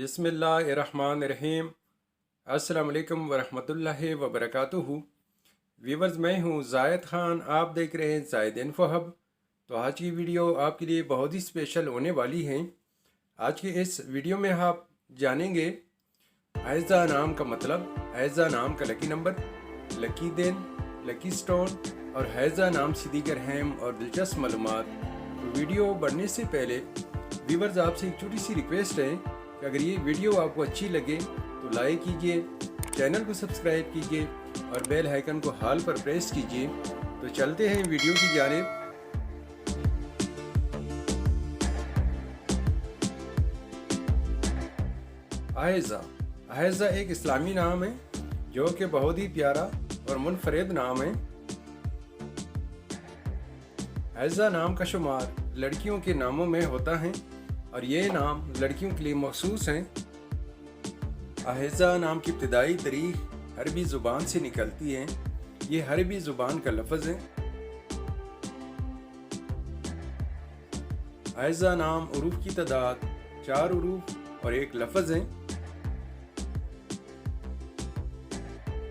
बिस्मिल्लाहिर्रहमानिर्रहीम। अस्सलाम वालेकुम वरहमतुल्लाहि वबरकातुहू। व्यूवर्स, मैं हूँ ज़ायद ख़ान, आप देख रहे हैं ज़ायद इन्फो हब। तो आज की वीडियो आपके लिए बहुत ही स्पेशल होने वाली है। आज की इस वीडियो में आप जानेंगे हैज़ा नाम का मतलब, हैज़ा नाम का लकी नंबर, लकी दिन, लकी स्टोन और हैज़ा नाम से दीगर अहम और दिलचस्प मालूमात। तो वीडियो बढ़ने से पहले व्यूवर्स आपसे एक छोटी सी रिक्वेस्ट है कि अगर ये वीडियो आपको अच्छी लगे तो लाइक कीजिए, चैनल को सब्सक्राइब कीजिए और बेल आइकन को हाल पर प्रेस कीजिए। तो चलते हैं वीडियो की जानिब। हैज़ा, हैज़ा एक इस्लामी नाम है जो कि बहुत ही प्यारा और मुनफरिद नाम है। हैज़ा नाम का शुमार लड़कियों के नामों में होता है और ये नाम लड़कियों के लिए मखसूस हैं। हैज़ा नाम की इब्तिदाई तारीख अरबी ज़ुबान से निकलती है। ये अरबी ज़ुबान का लफ्ज़ है। हैज़ा नाम उरूफ की तादाद 4 उरूफ और एक लफ्ज़ है।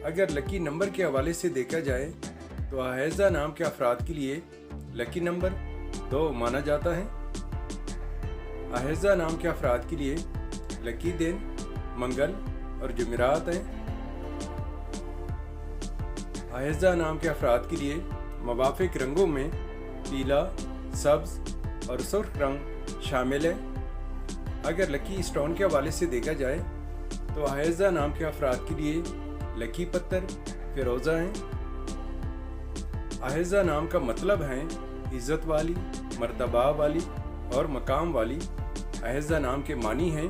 अगर लकी नंबर के हवाले से देखा जाए तो हैज़ा नाम के अफराद के लिए लकी नंबर 2 माना जाता है। हैज़ा नाम के अफराद के लिए लकी दिन मंगल और जुमेरात हैं। हैज़ा नाम के अफराद के लिए मुवाफिक रंगों में पीला, सब्ज़ और सुर्ख रंग शामिल है। अगर लकी स्टोन के हवाले से देखा जाए तो हैज़ा नाम के अफराद के लिए लकी पत्थर फिरोज़ा हैं। हैज़ा नाम का मतलब है इज़्ज़त वाली, मर्तबा वाली और मकाम वाली। हैज़ा नाम के मानी हैं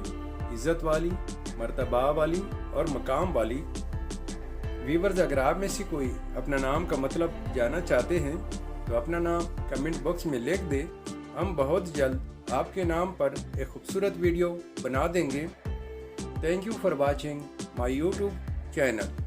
इज़्ज़त वाली, मर्तबा वाली और मकाम वाली। व्यूवर्स, अगर आप में से कोई अपना नाम का मतलब जानना चाहते हैं तो अपना नाम कमेंट बॉक्स में लिख दे। हम बहुत जल्द आपके नाम पर एक खूबसूरत वीडियो बना देंगे। Thank you for watching my YouTube channel.